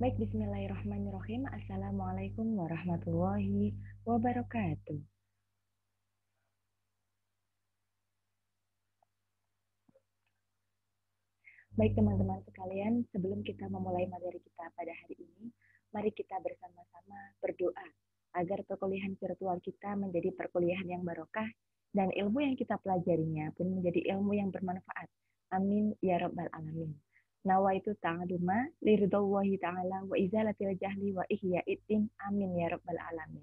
Baik, bismillahirrahmanirrahim. Assalamualaikum warahmatullahi wabarakatuh. Baik, teman-teman sekalian, sebelum kita memulai materi kita pada hari ini, mari kita bersama-sama berdoa agar perkuliahan virtual kita menjadi perkuliahan yang barokah dan ilmu yang kita pelajarinya pun menjadi ilmu yang bermanfaat. Amin ya rabbal alamin. Nawaitu ta'aluma liridhallahi ta'ala wa izalatil jahli wa ihya'id amin ya rabbal alamin.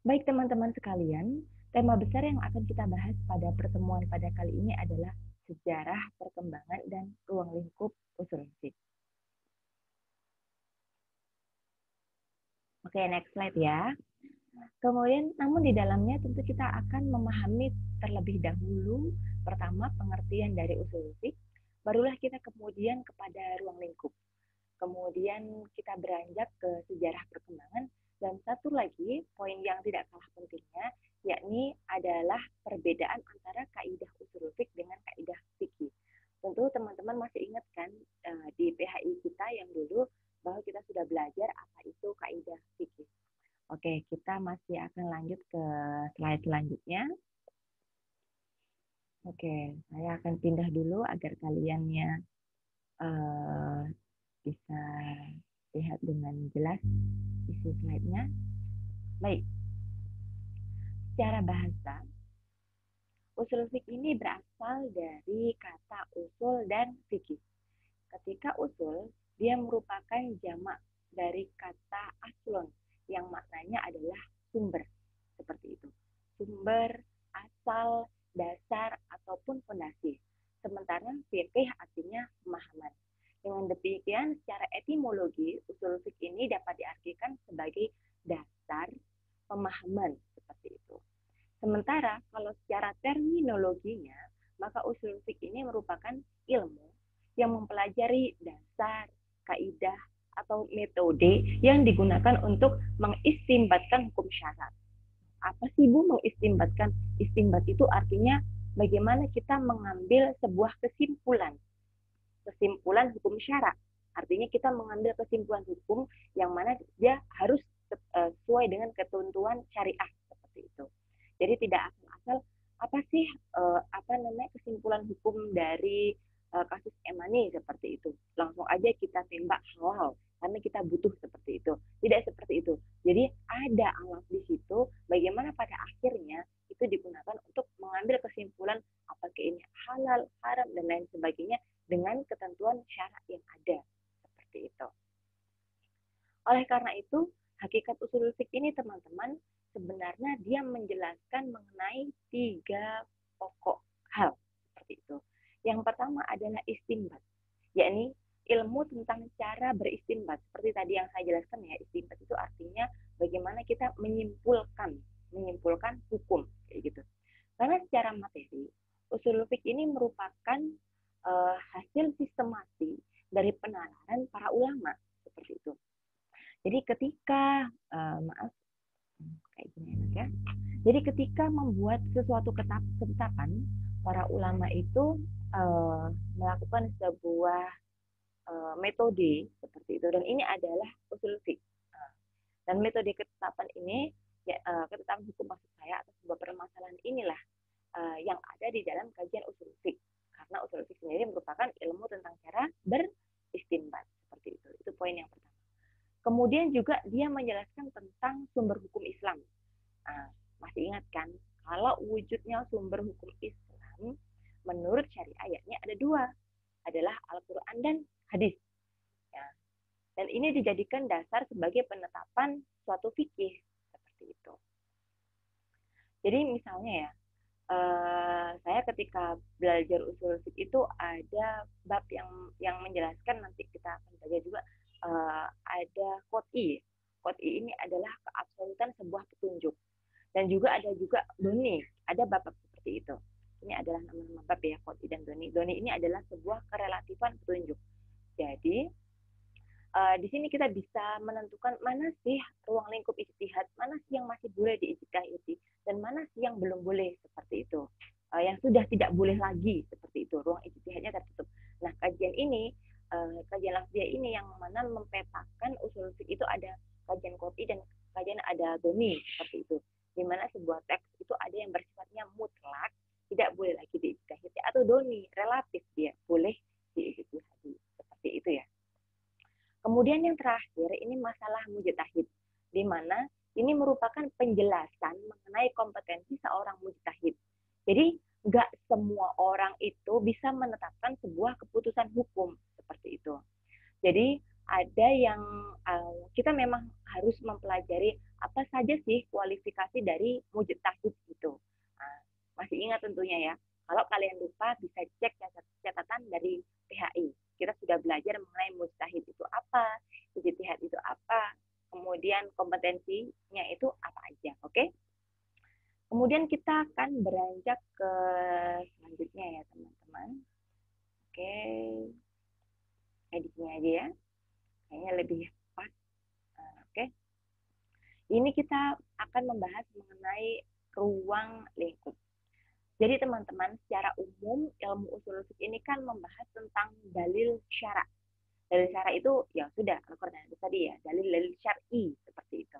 Baik teman-teman sekalian, tema besar yang akan kita bahas pada pertemuan pada kali ini adalah sejarah, perkembangan, dan ruang lingkup usul fisik. Oke, next slide ya. Kemudian, namun di dalamnya tentu kita akan memahami terlebih dahulu, pertama pengertian dari usul fisik, barulah kita kemudian kepada ruang lingkup. Kemudian kita beranjak ke sejarah perkembangan, dan satu lagi poin yang tidak kalah pentingnya yakni adalah perbedaan antara kaidah usul fik dengan kaidah fikih. Tentu teman-teman masih ingat kan di PHI kita yang dulu bahwa kita sudah belajar apa itu kaidah fikih. Oke, kita masih akan lanjut ke slide selanjutnya. Oke, saya akan pindah dulu agar kaliannya bisa lihat dengan jelas isi slide-nya. Baik, secara bahasa, usul fik ini berasal dari kata usul dan fikih. Ketika usul, dia merupakan jamak dari kata aslon, yang maknanya adalah sumber, seperti itu. Sumber, asal, dasar, ataupun fondasi. Sementara fikih artinya pemahaman. Dengan demikian, secara etimologi, usul fik ini dapat diartikan sebagai dasar pemahaman, seperti itu. Sementara kalau secara terminologinya, maka usul fik ini merupakan ilmu yang mempelajari dasar, kaidah, atau metode yang digunakan untuk mengistimbatkan hukum syarat. Apa sih Bu mengistimbatkan? Istimbat itu artinya bagaimana kita mengambil sebuah kesimpulan. Kesimpulan hukum syarat. Artinya kita mengambil kesimpulan hukum yang mana dia harus sesuai dengan ketentuan syariah, seperti itu. Jadi tidak asal-asal apa sih kesimpulan hukum dari kasus Emani seperti itu. Langsung aja kita tembak halal karena kita butuh seperti itu. Tidak seperti itu. Jadi ada alat di situ bagaimana pada akhirnya itu digunakan untuk mengambil kesimpulan apakah ini halal, haram, dan lain sebagainya dengan ketentuan syarat yang ada. Seperti itu. Oleh karena itu, hakikat usul fik ini teman-teman sebenarnya dia menjelaskan mengenai 3 pokok hal seperti itu. Yang pertama adalah istimbat, yakni ilmu tentang cara beristimbat. Seperti tadi yang saya jelaskan ya, istimbat itu artinya bagaimana kita menyimpulkan hukum kayak gitu. Karena secara materi, usul fik ini merupakan hasil sistematik dari penalaran para ulama seperti itu. Jadi ketika maaf kayak gini enak ya. Jadi ketika membuat sesuatu ketetapan, para ulama itu melakukan sebuah metode seperti itu, dan ini adalah usul fik. Dan metode ketetapan ini, ya, ketetapan hukum maksud saya atas sebuah permasalahan inilah yang ada di dalam kajian usul fik. Karena usul fik sendiri merupakan ilmu tentang cara beristinbat seperti itu. Itu poin yang pertama. Kemudian juga dia menjelaskan tentang sumber hukum Islam. Nah, masih ingat kan, kalau wujudnya sumber hukum Islam menurut syariah ayatnya ada 2, adalah Al-Quran dan hadis. Ya. Dan ini dijadikan dasar sebagai penetapan suatu fikih seperti itu. Jadi misalnya ya, saya ketika belajar usul fik itu ada bab yang menjelaskan, nanti kita akan baca juga, ada qot'i. Qot'i ini adalah keabsolutan sebuah petunjuk. Dan juga ada juga doni, ada bab seperti itu. Ini adalah nama-nama bab ya, qot'i dan doni. Doni ini adalah sebuah kerelatifan petunjuk. Jadi di sini kita bisa menentukan mana sih ruang lingkup ijtihad, mana sih yang masih boleh diijtihadi, dan mana sih yang belum boleh seperti itu. Yang sudah tidak boleh lagi seperti itu, ruang ijtihadnya tertutup. Nah, kajian ini kajian lafziyah ini yang mana mempetakan usul fiqh itu ada kajian qot'i dan kajian ada doni seperti itu. Di mana sebuah teks itu ada yang bersifatnya mutlak, tidak boleh lagi diijtihadi, atau doni, relatif dia boleh diijtihadi. Seperti itu ya. Kemudian yang terakhir ini masalah mujtahid, di mana ini merupakan penjelasan mengenai kompetensi seorang mujtahid. Jadi nggak semua orang itu bisa menetapkan sebuah keputusan hukum seperti itu. Jadi ada yang kita memang harus mempelajari apa saja sih kualifikasi dari mujtahid itu. Nah, masih ingat tentunya ya. Kalau kalian lupa bisa cek catatan dari PHI. Kita sudah belajar mengenai mujtahid itu apa, ijtihad itu apa, kemudian kompetensinya itu apa aja, oke? Kemudian kita akan beranjak ke selanjutnya ya teman-teman. Oke, di sini aja ya. Kayaknya lebih pas. Oke. Ini kita akan membahas mengenai ruang lingkup. Jadi teman-teman, secara umum ilmu usul fiqh ini kan membahas tentang dalil syara. Dalil syara itu ya sudah Al-Qur'an itu tadi ya, dalil syar'i seperti itu.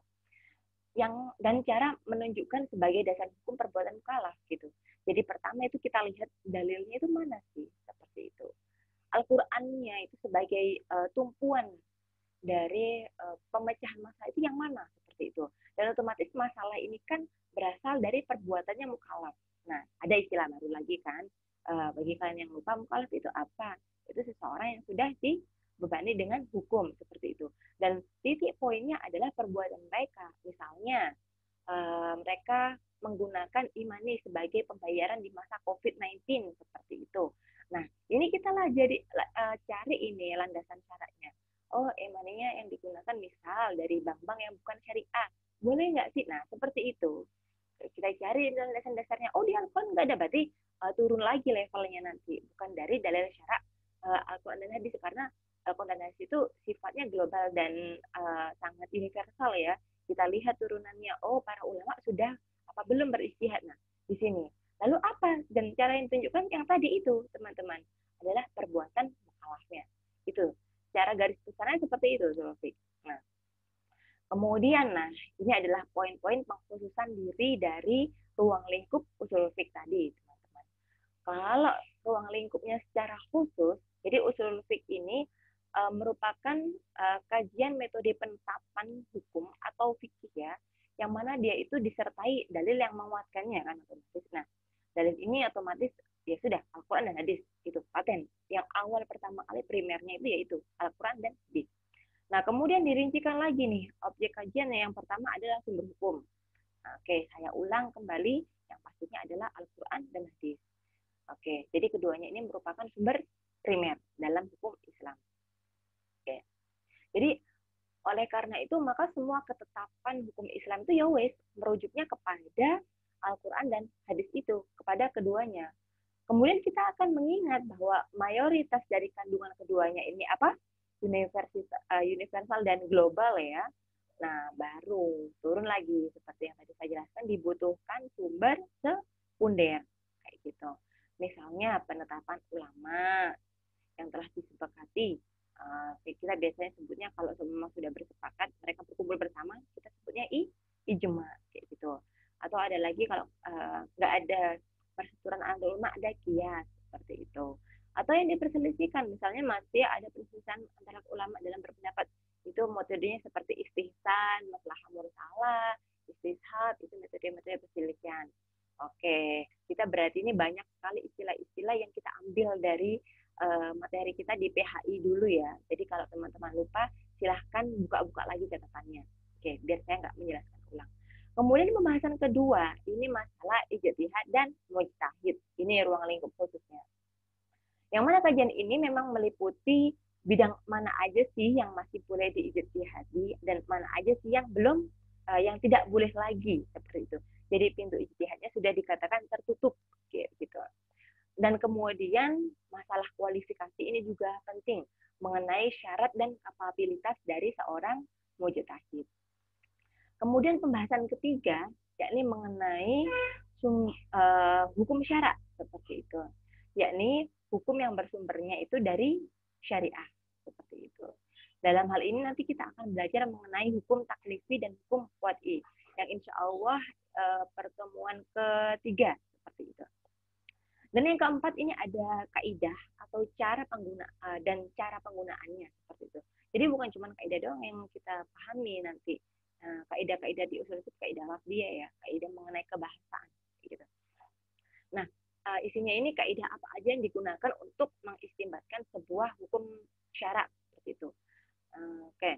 Dan cara menunjukkan sebagai dasar hukum perbuatan mukallaf gitu. Jadi pertama itu kita lihat dalilnya itu mana sih seperti itu. Al-Qur'annya itu sebagai tumpuan dari pemecahan masalah itu yang mana seperti itu. Dan otomatis masalah ini kan berasal dari perbuatannya mukallaf. Nah, ada istilah baru lagi kan, bagi kalian yang lupa, mukallaf itu apa? Itu seseorang yang sudah dibebani dengan hukum seperti itu. Dan titik poinnya adalah perbuatan mereka. Misalnya, mereka menggunakan imani sebagai pembayaran di masa COVID-19 seperti itu. Nah, ini kita lah jadi cari ini landasan syaratnya. Oh, imaninya yang digunakan misal dari bank-bank yang bukan syariah. Boleh nggak sih? Nah, seperti itu. Kita cari dasar-dasarnya. Oh, di Al-Quran nggak ada, berarti turun lagi levelnya nanti. Bukan dari dalil syarak Al-Quran dan hadis. Karena Al-Quran dan hadis itu sifatnya global dan sangat universal ya. Kita lihat turunannya. Oh, para ulama sudah apa belum beristihad. Nah, di sini. Lalu apa? Dan cara yang ditunjukkan yang tadi itu, teman-teman, adalah perbuatan mukallafnya. Itu. Secara garis besarnya seperti itu, Zulfi. Nah, kemudian, ini adalah poin-poin pengkhususan diri dari ruang lingkup usul fiqh tadi, teman-teman. Kalau ruang lingkupnya secara khusus, jadi usul fiqh ini merupakan kajian metode penetapan hukum atau fikih ya, yang mana dia itu disertai dalil yang menguatkannya kan otomatis. Nah, dalil ini otomatis ya sudah Al-Quran dan hadis itu paten. Yang awal pertama kali primernya itu yaitu Al-Quran dan hadis. Nah, kemudian dirincikan lagi nih objek kajian yang pertama adalah sumber hukum. Nah, oke, saya ulang kembali yang pastinya adalah Al-Quran dan hadis. Oke, jadi keduanya ini merupakan sumber primer dalam hukum Islam. Oke. Jadi oleh karena itu maka semua ketetapan hukum Islam itu ya wes merujuknya kepada Al-Quran dan hadis itu, kepada keduanya. Kemudian kita akan mengingat bahwa mayoritas dari kandungan keduanya ini apa? Universal dan global ya. Nah, baru turun lagi seperti yang tadi saya jelaskan dibutuhkan sumber sekunder kayak gitu. Misalnya penetapan ulama yang telah disepakati. Kita biasanya sebutnya kalau semua sudah bersepakat, mereka berkumpul bersama, kita sebutnya ijma kayak gitu. Atau ada lagi kalau nggak ada persetujuan antar ulama, ada qiyas seperti itu. Atau yang diperselisihkan, misalnya masih ada perselisihan antara ulama dalam berpendapat, itu metodenya seperti istihsan, maslahah mursalah, istishad, itu metode-metode perselisihan. Oke, kita berarti ini banyak sekali istilah-istilah yang kita ambil dari materi kita di PHI dulu ya. Jadi kalau teman-teman lupa, silahkan buka-buka lagi catatannya. Oke, biar saya nggak menjelaskan ulang. Kemudian pembahasan kedua, ini masalah ijtihad dan mujtahid. Ini ruang lingkup khususnya. Yang mana kajian ini memang meliputi bidang mana aja sih yang masih boleh diijtihadi dan mana aja sih yang belum, yang tidak boleh lagi seperti itu. Jadi pintu ijtihadnya sudah dikatakan tertutup gitu. Dan kemudian masalah kualifikasi ini juga penting mengenai syarat dan kapabilitas dari seorang mujtahid. Kemudian pembahasan ketiga yakni mengenai hukum syarak seperti itu, yakni hukum yang bersumbernya itu dari syariah. Dalam hal ini nanti kita akan belajar mengenai hukum taklifi dan hukum wad'i, yang insya Allah pertemuan ketiga seperti itu. Dan yang keempat ini ada kaidah atau cara dan cara penggunaannya seperti itu. Jadi bukan cuma kaidah doang yang kita pahami nanti. Kaidah-kaidah di usul itu kaidah lafziyah ya, kaidah mengenai kebahasaan gitu. Nah, isinya ini kaidah apa aja yang digunakan untuk mengistimbatkan sebuah hukum syarak seperti itu. Oke.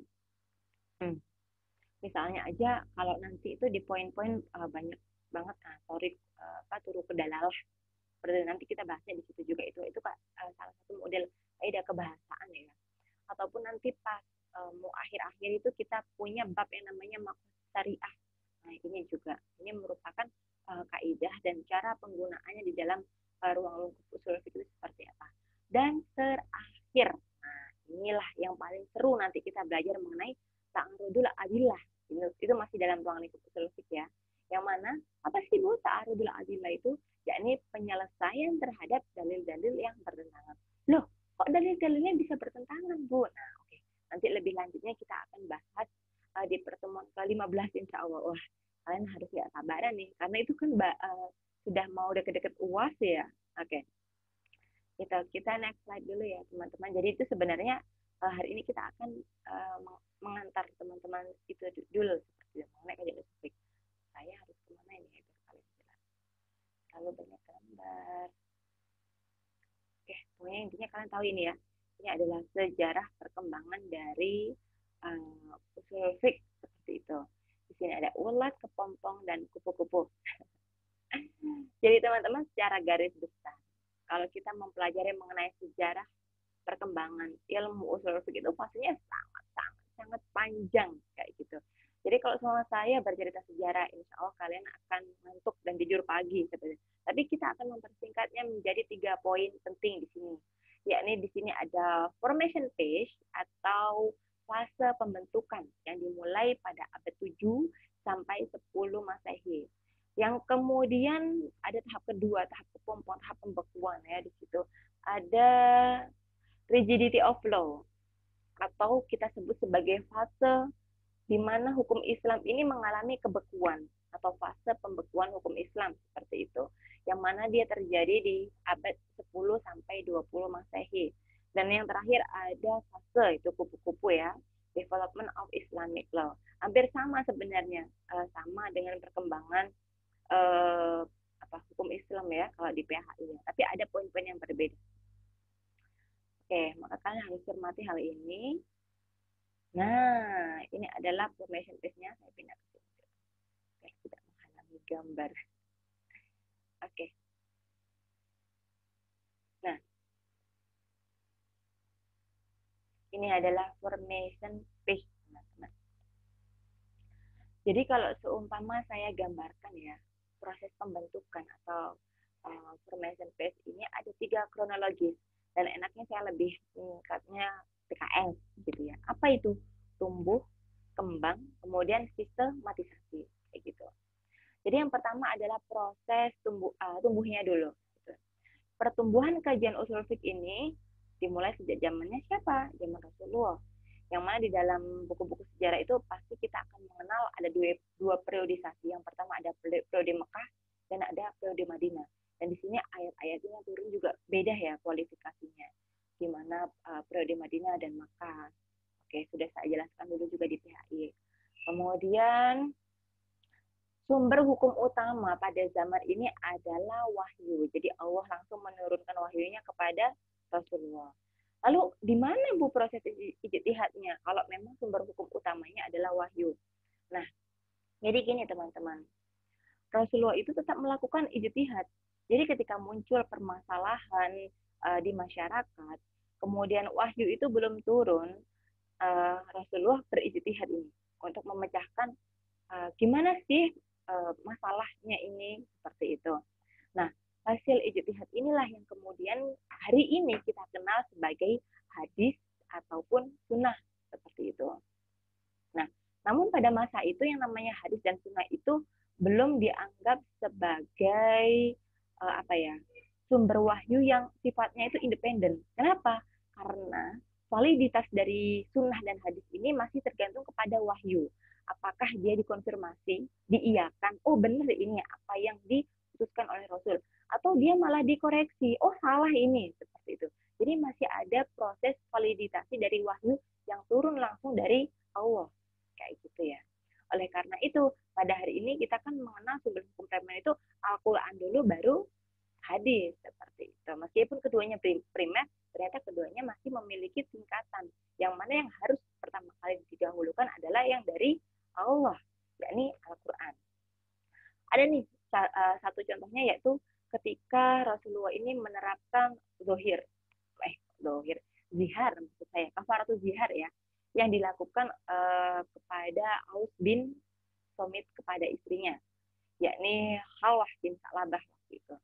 Misalnya aja kalau nanti itu di poin-poin banyak banget turun ke dalalah. Nanti kita bahasnya di situ juga itu salah satu model kaidah kebahasaan ya. Ataupun nanti pas mau akhir-akhir itu kita punya bab yang namanya maksud syariah. Nah, ini juga ini merupakan kaidah dan cara penggunaannya di dalam ruang lingkup usul fikih seperti apa. Dan terakhir, nah inilah yang paling seru nanti kita belajar mengenai ta'arudul adillah. Itu masih dalam ruang lingkup usul fikih ya. Yang mana apa sih Bu ta'arudul adillah itu? Yakni penyelesaian terhadap dalil-dalil yang bertentangan. Loh, kok dalil-dalilnya bisa bertentangan, Bu? Nah, oke. Nanti lebih lanjutnya kita akan bahas di pertemuan ke-15 insya Allah. Wah, kalian harus ya sabaran nih, karena itu kan sudah mau deket-deket UAS ya. Oke. Kita next slide dulu ya, teman-teman. Jadi itu sebenarnya hari ini kita akan mengantar teman-teman itu dulu seperti mengenai kajian usul. Saya harus kemana ini biar kalian jelas. Kalau banyak gambar. Oke, pokoknya intinya kalian tahu ini ya. Ini adalah sejarah perkembangan dari usul fiqh seperti itu. Di sini ada ulat, kepompong, dan kupu-kupu. Jadi teman-teman secara garis besar, kalau kita mempelajari mengenai sejarah perkembangan ilmu usul fiqh itu pastinya sangat panjang kayak gitu. Jadi kalau sama saya bercerita sejarah, insya Allah kalian akan ngantuk dan tidur pagi sebenarnya. Tapi kita akan mempersingkatnya menjadi 3 poin penting di sini. Yakni di sini ada formation phase atau fase pembentukan yang dimulai pada abad 7 sampai 10 Masehi. Yang kemudian ada tahap kedua, tahap kepompong, tahap pembekuan ya di situ. Ada rigidity of law atau kita sebut sebagai fase di mana hukum Islam ini mengalami kebekuan atau fase pembekuan hukum Islam seperti itu, yang mana dia terjadi di abad 10 sampai 20 Masehi. Dan yang terakhir ada fase itu kupu-kupu ya, development of Islamic law. Hampir sama sebenarnya, sama dengan perkembangan hukum Islam ya kalau di PHI ya. Tapi ada poin-poin yang berbeda. Oke, maka kalian harus cermati hal ini. Nah, ini adalah formation phase-nya. Saya pindah ke sini. Oke, tidak menghalangi gambar. Oke. Nah, ini adalah formation phase, teman-teman. Jadi kalau seumpama saya gambarkan ya, proses pembentukan atau formation phase ini ada 3 kronologis. Dan enaknya saya lebih singkatnya PKS gitu ya. Apa itu? Tumbuh, kembang, kemudian sistematisasi kayak gitu. Jadi yang pertama adalah proses tumbuhnya dulu. Gitu. Pertumbuhan kajian usul fiqh ini dimulai sejak zamannya siapa? Zaman Rasulullah. Yang mana di dalam buku-buku sejarah itu pasti kita akan mengenal ada dua periodisasi. Yang pertama ada periode Mekah dan ada periode Madinah. Dan di sini ayat-ayatnya turun juga beda ya kualifikasinya. Gimana periode Madinah dan Mekah. Oke, sudah saya jelaskan dulu juga di PHI. Kemudian sumber hukum utama pada zaman ini adalah wahyu. Jadi Allah langsung menurunkan wahyunya kepada Rasulullah. Lalu di mana Bu proses ijtihadnya kalau memang sumber hukum utamanya adalah wahyu? Nah, jadi gini teman-teman. Rasulullah itu tetap melakukan ijtihad. Jadi ketika muncul permasalahan di masyarakat, kemudian wahyu itu belum turun, Rasulullah berijtihad ini untuk memecahkan gimana sih masalahnya ini seperti itu. Nah, hasil ijtihad inilah yang kemudian hari ini kita kenal sebagai hadis ataupun sunnah seperti itu. Nah, namun pada masa itu yang namanya hadis dan sunnah itu belum dianggap sebagai sumber wahyu yang sifatnya itu independen. Kenapa? Karena validitas dari sunnah dan hadis ini masih tergantung kepada wahyu. Apakah dia dikonfirmasi, diiyakan, oh benar ini apa yang diputuskan oleh Rasul, atau dia malah dikoreksi, oh salah ini, seperti itu. Jadi masih ada proses validasi dari wahyu yang turun langsung dari Allah, kayak gitu ya. Oleh karena itu, pada hari ini kita kan mengenal sumber hukum primer itu Al-Quran dulu, baru hadis, seperti itu. Meskipun keduanya primer, ternyata keduanya masih memiliki tingkatan. Yang mana yang harus pertama kali didahulukan adalah yang dari Allah, yakni Al-Quran. Ada nih satu contohnya, yaitu ketika Rasulullah ini menerapkan zihar, maksud saya, kafaratul zihar ya, yang dilakukan kepada Aus bin Somit kepada istrinya, yakni Hawah bin Sa'labah waktu itu.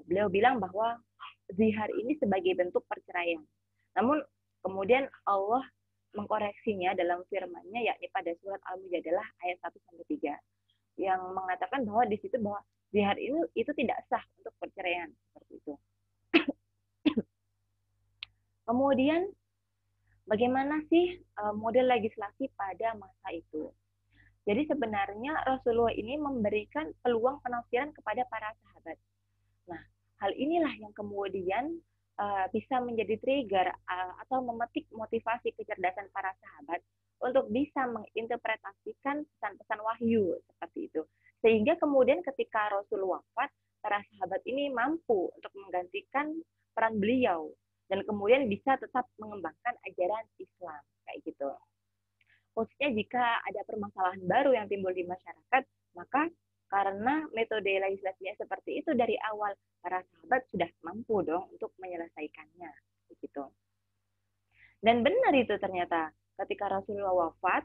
Beliau bilang bahwa zihar ini sebagai bentuk perceraian. Namun kemudian Allah mengkoreksinya dalam firman-Nya, yakni pada surat Al-Mujadalah ayat 1-3, yang mengatakan bahwa di situ bahwa zihar ini itu tidak sah untuk perceraian, seperti itu. Kemudian bagaimana sih model legislasi pada masa itu? Jadi sebenarnya Rasulullah ini memberikan peluang penafsiran kepada para sahabat. Nah, hal inilah yang kemudian bisa menjadi trigger atau memetik motivasi kecerdasan para sahabat untuk bisa menginterpretasikan pesan-pesan wahyu seperti itu. Sehingga kemudian ketika Rasul wafat, para sahabat ini mampu untuk menggantikan peran beliau dan kemudian bisa tetap mengembangkan ajaran Islam, kayak gitu. Khususnya jika ada permasalahan baru yang timbul di masyarakat, maka karena metode legislasinya seperti itu dari awal, para sahabat sudah mampu dong untuk menyelesaikannya, begitu. Dan benar itu ternyata, ketika Rasulullah wafat,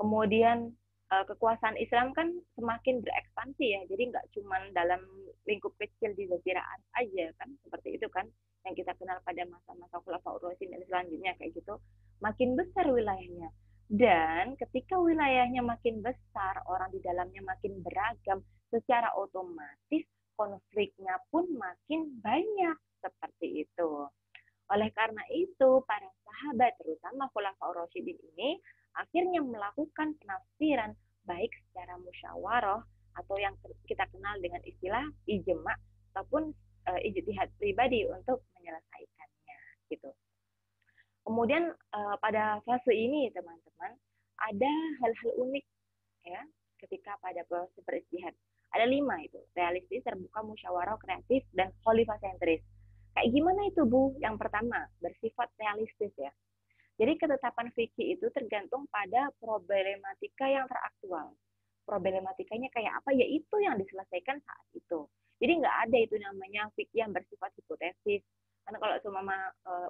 kemudian kekuasaan Islam kan semakin berekspansi ya, jadi nggak cuma dalam lingkup kecil di Jazirah Arab aja kan, seperti itu kan, yang kita kenal pada masa-masa Khulafaur Rasyidin dan selanjutnya kayak gitu, makin besar wilayahnya. Dan ketika wilayahnya makin besar, orang di dalamnya makin beragam, secara otomatis konfliknya pun makin banyak, seperti itu. Oleh karena itu, para sahabat, terutama Khulafaur Rasyidin ini, akhirnya melakukan penafsiran baik secara musyawarah atau yang kita kenal dengan istilah ijma ataupun ijtihad pribadi untuk menyelesaikannya, gitu. Kemudian pada fase ini teman-teman ada hal-hal unik ya ketika pada proses berijtihad. Ada 5 itu, realistis, terbuka, musyawarah, kreatif, dan khalifah sentris. Kayak gimana itu Bu? Yang pertama, bersifat realistis ya. Jadi ketetapan fikih itu tergantung pada problematika yang teraktual. Problematikanya kayak apa? Ya itu yang diselesaikan saat itu. Jadi nggak ada itu namanya fikih yang bersifat hipotesis. Karena kalau semua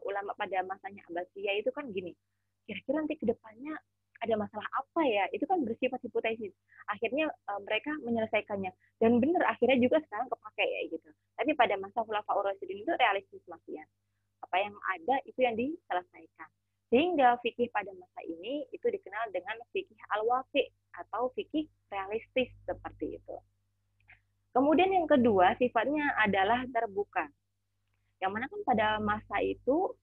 ulama pada masanya Abbasiyah itu kan gini, kira-kira nanti ke depannya ada masalah apa ya? Itu kan bersifat hipotesis. Akhirnya mereka menyelesaikannya. Dan benar akhirnya juga sekarang kepakai ya gitu. Tapi pada masa Khulafaur Rasyidin itu realistis masih ya. Apa yang ada itu yang diselesaikan. Sehingga fikih pada masa ini itu dikenal dengan fikih al-waqi atau fikih realistis seperti itu. Kemudian yang kedua sifatnya adalah terbuka. Yang mana kan pada masa itu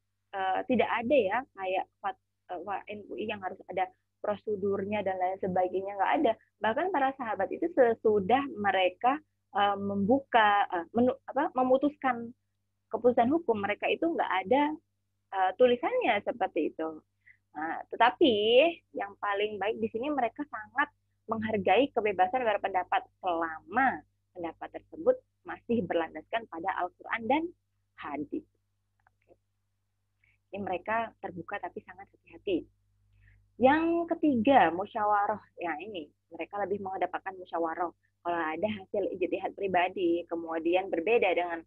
tidak ada ya kayak fatwa MUI yang harus ada prosedurnya dan lain sebagainya, nggak ada. Bahkan para sahabat itu sesudah mereka memutuskan keputusan hukum, mereka itu nggak ada tulisannya seperti itu. Nah, tetapi yang paling baik di sini mereka sangat menghargai kebebasan berpendapat selama pendapat tersebut masih berlandaskan pada Al-Quran dan hadis. Ini mereka terbuka tapi sangat hati-hati. Yang ketiga, musyawarah. Ya ini, mereka lebih mengedepankan musyawarah. Kalau ada hasil ijtihad pribadi, kemudian berbeda dengan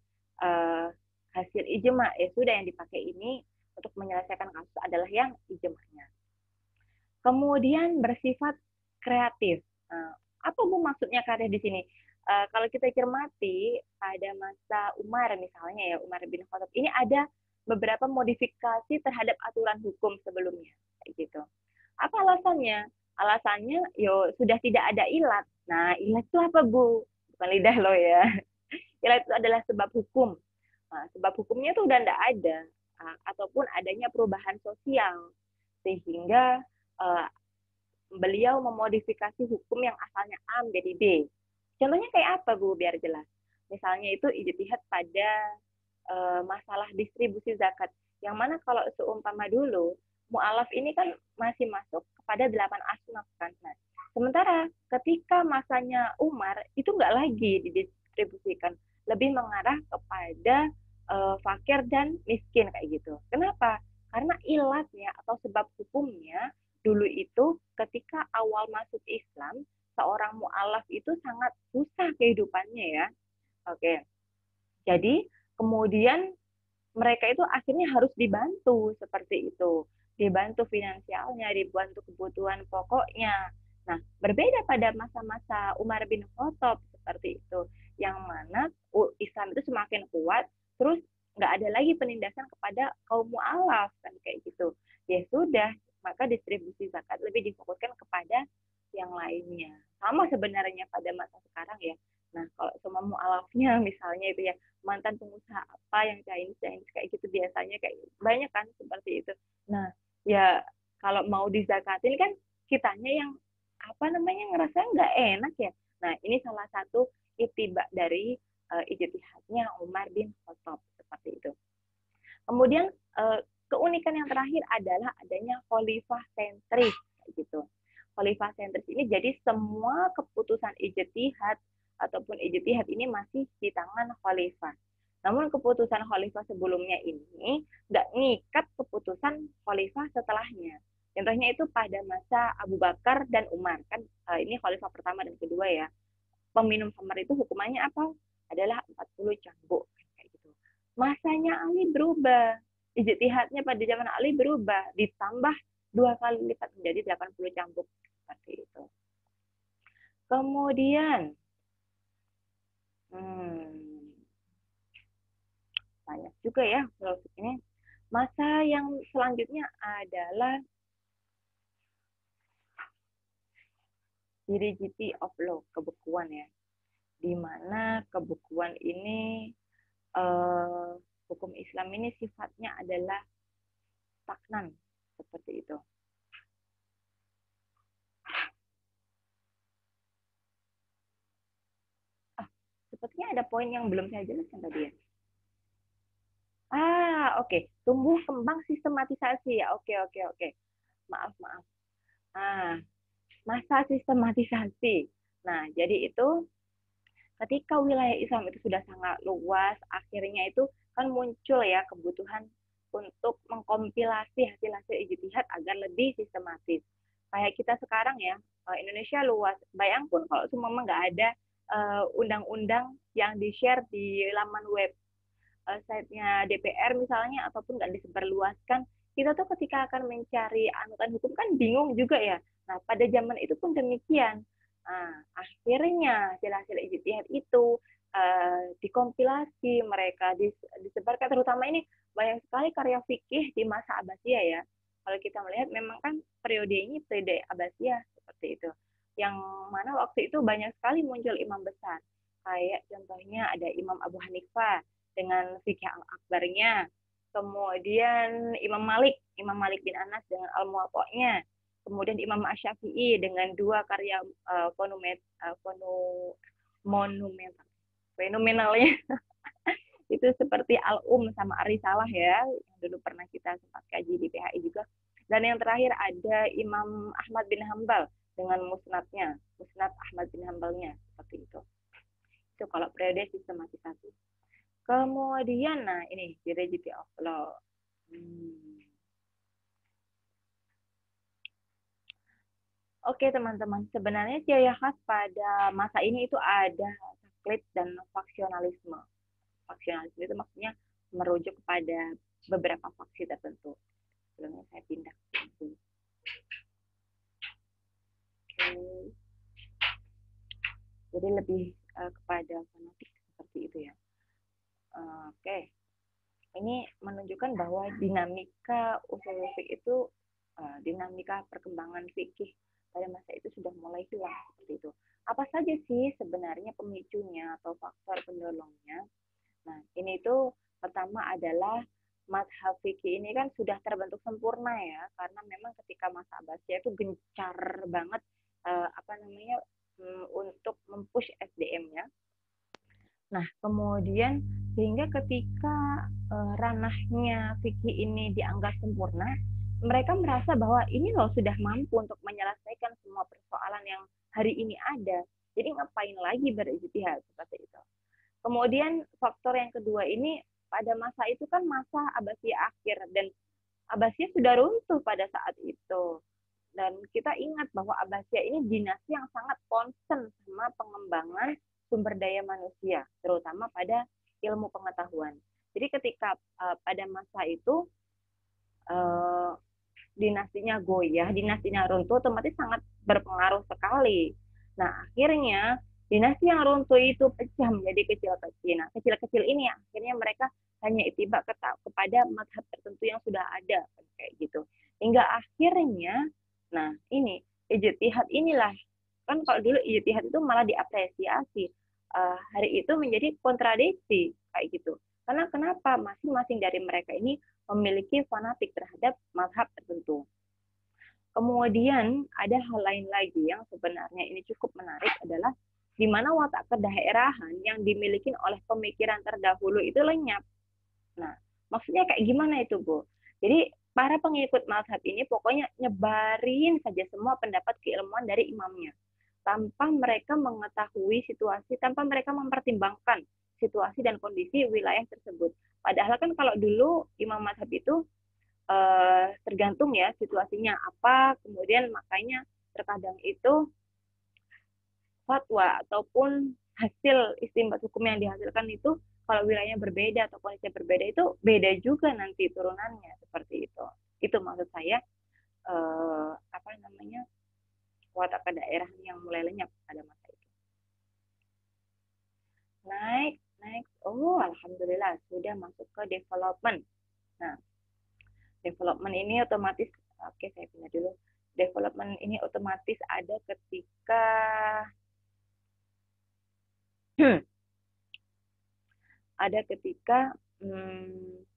hasil ijma, ya sudah yang dipakai ini untuk menyelesaikan kasus adalah yang ijma'nya. Kemudian bersifat kreatif. Apa Bu maksudnya kreatif di sini? Kalau kita cermati pada masa Umar misalnya ya, Umar bin Khattab, ini ada beberapa modifikasi terhadap aturan hukum sebelumnya, kayak gitu. Apa alasannya? Alasannya, sudah tidak ada ilat. Nah, ilat itu apa Bu? Bukan lidah loh ya. Ilat itu adalah sebab hukum. Nah, sebab hukumnya itu udah tidak ada. ataupun adanya perubahan sosial sehingga beliau memodifikasi hukum yang asalnya A menjadi B. Contohnya kayak apa, Bu, biar jelas? Misalnya itu ijtihad pada masalah distribusi zakat. Yang mana kalau seumpama dulu, mu'alaf ini kan masih masuk kepada 8 asnaf kan. Nah, sementara ketika masanya Umar, itu nggak lagi didistribusikan. Lebih mengarah kepada fakir dan miskin kayak gitu. Kenapa? Karena ilatnya atau sebab hukumnya dulu itu ketika awal masuk Islam, seorang mu'alaf itu sangat susah kehidupannya ya. Oke. Jadi kemudian mereka itu akhirnya harus dibantu seperti itu. Dibantu finansialnya, dibantu kebutuhan pokoknya. Nah, berbeda pada masa-masa Umar bin Khattab seperti itu. Yang mana Islam itu semakin kuat, terus nggak ada lagi penindasan kepada kaum mu'alaf, kan kayak gitu. Ya sudah, maka distribusi zakat lebih difokuskan kepada yang lainnya. Sama sebenarnya pada masa sekarang ya. Nah, kalau semua mu'alafnya misalnya itu ya, mantan pengusaha apa yang Chinese kayak gitu biasanya kayak banyak kan seperti itu. Nah, ya kalau mau dizakatin kan kitanya yang apa namanya ngerasa nggak enak ya. Nah, ini salah satu itibak dari ijtihadnya Umar bin Khattab seperti itu. Kemudian keunikan yang terakhir adalah adanya khalifah sentris gitu. Khalifah sentris ini jadi semua keputusan ijtihad ataupun ijtihad ini masih di tangan khalifah. Namun keputusan khalifah sebelumnya ini nggak ngikat keputusan khalifah setelahnya. Contohnya itu pada masa Abu Bakar dan Umar. Kan ini khalifah pertama dan kedua ya. Peminum khamar itu hukumannya apa? Adalah 40 cambuk. Kayak gitu. Masanya Ali berubah. Ijtihadnya pada zaman Ali berubah. Ditambah 2 kali lipat menjadi 80 cambuk. Seperti itu. Kemudian, banyak juga ya filsuf ini. Masa yang selanjutnya adalah rigidity of law, kebukuan ya. Di mana kebukuan ini hukum Islam ini sifatnya adalah stagnan seperti itu. Sepertinya ada poin yang belum saya jelaskan tadi ya. Oke. Tumbuh kembang sistematisasi ya. Oke. Maaf. Masa sistematisasi. Nah, jadi itu ketika wilayah Islam itu sudah sangat luas, akhirnya itu kan muncul ya kebutuhan untuk mengkompilasi hasil-hasil ijtihad agar lebih sistematis. Kayak kita sekarang ya, Indonesia luas. Bayangkan kalau semua nggak ada undang-undang yang di-share di laman web site-nya DPR misalnya, ataupun nggak disebarluaskan, kita tuh ketika akan mencari anutan hukum kan bingung juga ya. Nah, pada zaman itu pun demikian. Nah, akhirnya hasil-hasil ijtihad itu dikompilasi, mereka disebarkan, terutama ini banyak sekali karya fikih di masa Abbasiyah ya. Kalau kita melihat memang kan periode ini periode Abbasiyah seperti itu. Yang mana waktu itu banyak sekali muncul imam besar. Kayak contohnya ada Imam Abu Hanifah dengan fikih al-akbarnya. Kemudian Imam Malik bin Anas dengan al-Muwatta'nya. Kemudian Imam Asy-Syafi'i dengan 2 karya monumental fenomenalnya itu seperti sama Ar-Risalah ya, yang dulu pernah kita sempat kaji di PHI juga. Dan yang terakhir ada Imam Ahmad bin Hambal dengan Musnad Ahmad bin Hambalnya seperti itu. Itu kalau periode sistematisasi. Kemudian, nah ini rigidity of law. Oke teman-teman, sebenarnya ciri khas pada masa ini itu ada taklid dan faksionalisme. Faksionalisme itu maksudnya merujuk kepada beberapa faksi tertentu. Sebelumnya saya pindah. Oke. Jadi lebih kepada fanatik seperti itu ya. Oke. Ini menunjukkan bahwa dinamika usul fikih itu, dinamika perkembangan fikih pada masa itu sudah mulai hilang seperti itu. Apa saja sih sebenarnya pemicunya atau faktor pendorongnya? Nah, ini itu pertama adalah mazhab fikih ini kan sudah terbentuk sempurna ya, karena memang ketika masa Abbasiyah itu gencar banget untuk mempush SDM-nya. Nah, kemudian sehingga ketika ranahnya fikih ini dianggap sempurna, mereka merasa bahwa ini loh sudah mampu untuk menyelesaikan semua persoalan yang hari ini ada. Jadi ngapain lagi berijtihad seperti itu. Kemudian faktor yang kedua ini pada masa itu kan masa Abbasiyah akhir dan Abbasiyah sudah runtuh pada saat itu. Dan kita ingat bahwa Abbasiyah ini dinasti yang sangat concern sama pengembangan sumber daya manusia, terutama pada ilmu pengetahuan. Jadi ketika pada masa itu dinastinya goyah, dinastinya runtuh, otomatis sangat berpengaruh sekali. Nah, akhirnya dinasti yang runtuh itu pecah menjadi kecil-kecil. Nah, kecil-kecil ini akhirnya mereka hanya itibak kepada mazhab tertentu yang sudah ada, kayak gitu. Hingga akhirnya, nah ini, ijtihad inilah, kan kalau dulu ijtihad itu malah diapresiasi. Hari itu menjadi kontradiksi, kayak gitu. Karena kenapa? Masing-masing dari mereka ini memiliki fanatik terhadap mazhab tertentu. Kemudian ada hal lain lagi yang sebenarnya ini cukup menarik adalah di mana watak kedaerahan yang dimiliki oleh pemikiran terdahulu itu lenyap. Nah, maksudnya kayak gimana itu, Bu? Jadi para pengikut mazhab ini pokoknya nyebarin saja semua pendapat keilmuan dari imamnya tanpa mereka mengetahui situasi, tanpa mereka mempertimbangkan situasi dan kondisi wilayah tersebut. Padahal kan kalau dulu imam mazhab itu tergantung ya situasinya apa, kemudian makanya terkadang itu fatwa ataupun hasil istinbat hukum yang dihasilkan itu kalau wilayahnya berbeda atau kondisinya berbeda itu beda juga nanti turunannya seperti itu. Itu maksud saya watak kedaerahan yang mulai lenyap pada masa itu. Next. Oh, alhamdulillah sudah masuk ke development. Nah, development ini otomatis, oke saya pindah dulu. Development ini otomatis ada ketika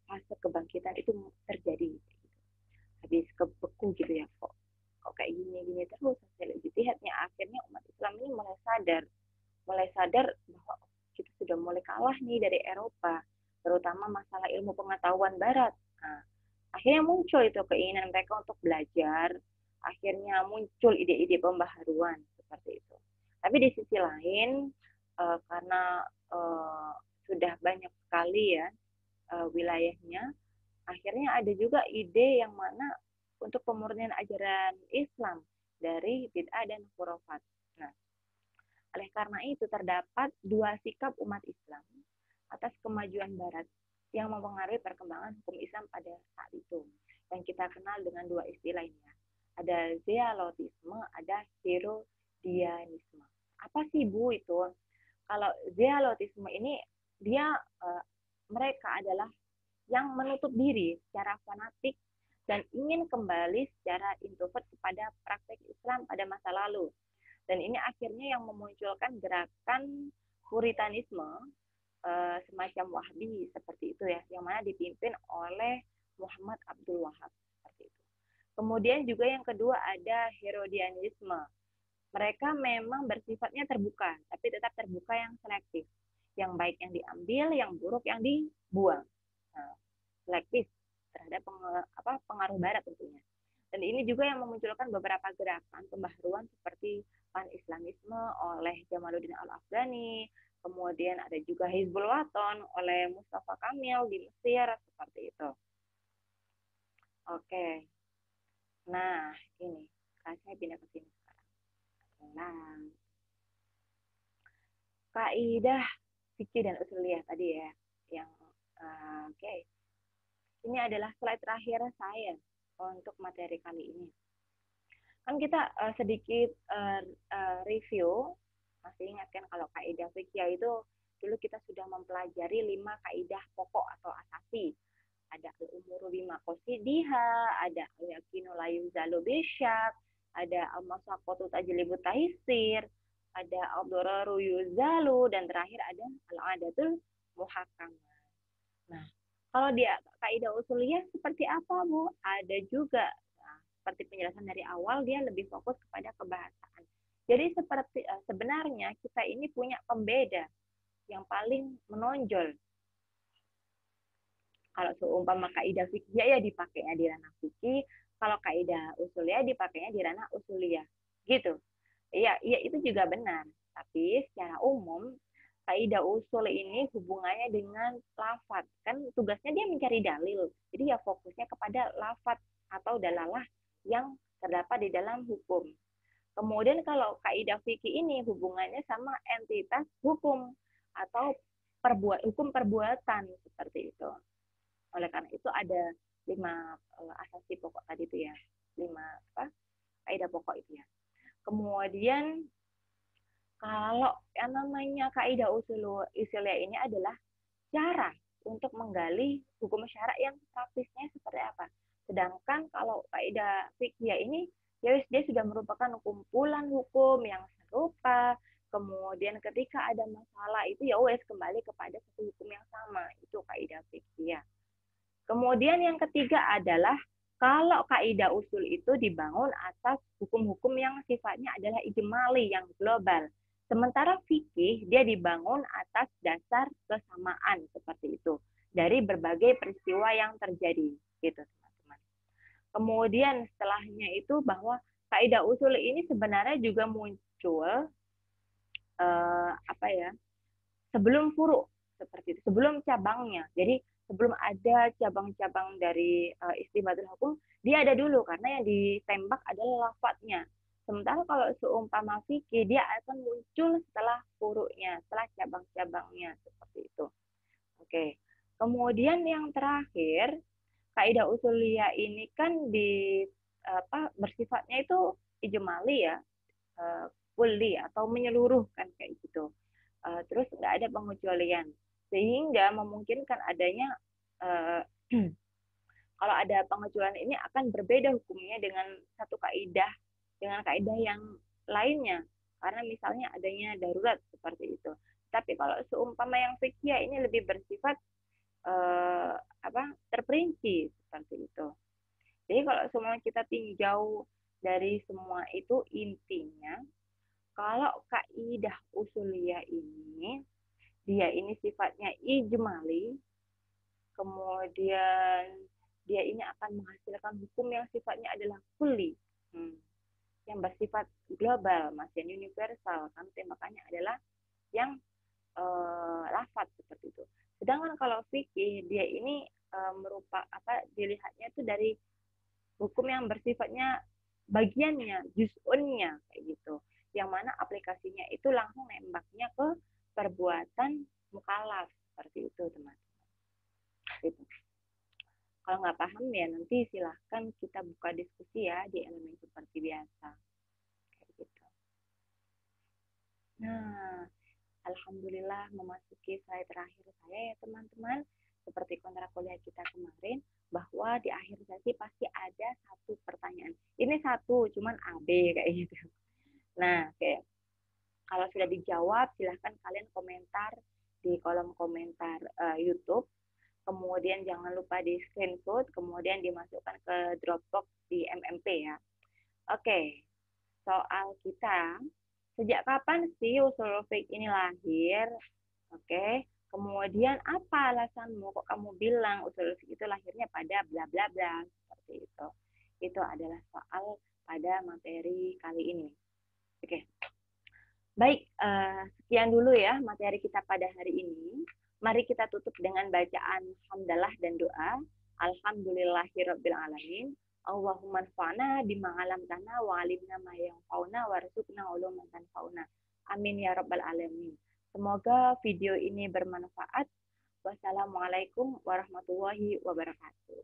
fase kebangkitan itu terjadi. Habis kebeku gitu ya, kok kayak gini terus hasil ijtihadnya, akhirnya umat Islam ini mulai sadar bahwa kita sudah mulai kalah nih dari Eropa, terutama masalah ilmu pengetahuan Barat. Nah, akhirnya muncul itu keinginan mereka untuk belajar, akhirnya muncul ide-ide pembaharuan seperti itu. Tapi di sisi lain, karena sudah banyak sekali ya wilayahnya, akhirnya ada juga ide yang mana untuk pemurnian ajaran Islam dari bid'ah dan khurafat. Nah, oleh karena itu terdapat dua sikap umat Islam atas kemajuan Barat yang mempengaruhi perkembangan hukum Islam pada saat itu. Yang kita kenal dengan dua istilah ini. Ada zealotisme, ada herodianisme. Apa sih Bu itu? Kalau zealotisme ini dia mereka adalah yang menutup diri secara fanatik dan ingin kembali secara introvert kepada praktek Islam pada masa lalu. Dan ini akhirnya yang memunculkan gerakan Puritanisme semacam Wahhabi seperti itu ya, yang mana dipimpin oleh Muhammad Abdul Wahab seperti itu. Kemudian juga yang kedua ada Herodianisme. Mereka memang bersifatnya terbuka, tapi tetap terbuka yang selektif. Yang baik yang diambil, yang buruk yang dibuang. Nah, selektif terhadap pengaruh Barat tentunya. Dan ini juga yang memunculkan beberapa gerakan pembaharuan seperti pan-Islamisme oleh Jamaluddin Al-Afghani, kemudian ada juga Hizbul Waton oleh Mustafa Kamil di Mesir, seperti itu. Oke. Nah, ini. Saya pindah ke sini sekarang. Nah, kaidah fikih dan usuliyah tadi ya, yang oke. Ini adalah slide terakhir saya untuk materi kali ini. Kan kita sedikit review, masih ingat kan kalau kaidah fikih itu dulu kita sudah mempelajari 5 kaidah pokok atau asasi. Ada al-umuru bima qasidiha, ada al-yaqinu la yuzalu bisyak, ada al-masaqatu tajlibu tahisir, ada al-dararu yuzalu, dan terakhir ada al-adatul muhakkamah. Nah, Kalau dia kaidah usuliyah seperti apa, Bu? Ada juga. Nah, seperti penjelasan dari awal, dia lebih fokus kepada kebahasaan. Jadi sebenarnya kita ini punya pembeda yang paling menonjol. Kalau seumpama kaidah fikih ya dipakainya di ranah fikih, kalau kaidah usuliyah dipakainya di ranah usuliyah. Gitu. Iya, iya itu juga benar. Tapi secara umum kaidah usul ini hubungannya dengan lafaz. Kan tugasnya dia mencari dalil. Jadi ya fokusnya kepada lafaz atau dalalah yang terdapat di dalam hukum. Kemudian kalau kaidah fikih ini hubungannya sama entitas hukum atau hukum perbuatan seperti itu. Oleh karena itu ada 5 asasi pokok tadi itu ya. 5 kaidah pokok itu ya. Kemudian kalau yang namanya kaidah usuliyah ini adalah cara untuk menggali hukum syara yang praktisnya seperti apa. Sedangkan kalau kaidah fikih ini ya dia sudah merupakan kumpulan hukum yang serupa. Kemudian ketika ada masalah itu ya wes kembali kepada satu hukum yang sama. Itu kaidah fikih. Kemudian yang ketiga adalah kalau kaidah usul itu dibangun atas hukum-hukum yang sifatnya adalah ijmali, yang global. Sementara fikih dia dibangun atas dasar kesamaan seperti itu dari berbagai peristiwa yang terjadi gitu teman-teman. Kemudian setelahnya itu bahwa kaidah usul ini sebenarnya juga muncul apa ya sebelum furu seperti itu, sebelum cabangnya. Jadi sebelum ada cabang-cabang dari istimbatul hukum, dia ada dulu karena yang ditembak adalah lafadznya. Sementara kalau seumpama fikih, dia akan muncul setelah furu'nya, setelah cabang-cabangnya seperti itu. Oke. Kemudian yang terakhir, kaidah usuliyah ini kan bersifatnya itu ijmali ya, kulli atau menyeluruh kan kayak gitu. Terus nggak ada pengecualian sehingga memungkinkan adanya kalau ada pengecualian ini akan berbeda hukumnya dengan kaidah yang lainnya karena misalnya adanya darurat seperti itu. Tapi kalau seumpama yang fikih ini lebih bersifat terperinci seperti itu. Jadi kalau semua kita tinjau dari semua itu intinya kalau kaidah usuliyah ini dia ini sifatnya ijmali, kemudian dia ini akan menghasilkan hukum yang sifatnya adalah kulli, yang bersifat global, masih universal, kan tembakannya adalah yang lafaz seperti itu. Sedangkan kalau fikih dia ini dilihatnya itu dari hukum yang bersifatnya bagiannya, juz'unnya kayak gitu. Yang mana aplikasinya itu langsung nembaknya ke perbuatan mukallaf seperti itu teman-teman. Gitu. Kalau nggak paham ya nanti silahkan kita buka diskusi ya di elemen seperti biasa. Kayak gitu. Nah, alhamdulillah memasuki slide terakhir saya ya teman-teman. Seperti kontrak kuliah kita kemarin, bahwa di akhir sesi pasti ada satu pertanyaan. Ini satu, cuman AB kayak gitu. Nah, kayak kalau sudah dijawab, silahkan kalian komentar di kolom komentar YouTube. Kemudian jangan lupa di screenshot, kemudian dimasukkan ke Dropbox di MMP ya. Oke, soal kita, sejak kapan sih usul fiqh ini lahir? Oke, kemudian apa alasanmu kok kamu bilang usul fiqh itu lahirnya pada bla bla bla seperti itu. Itu adalah soal pada materi kali ini. Oke. Baik, sekian dulu ya materi kita pada hari ini. Mari kita tutup dengan bacaan hamdalah dan doa. Alhamdulillahirabbil alamin. Allahumma anfa'na bima 'allamtana wa 'allimna ma yanfa'una warzuqna uluman tanfa'una. Amin ya rabbal alamin. Semoga video ini bermanfaat. Wassalamualaikum warahmatullahi wabarakatuh.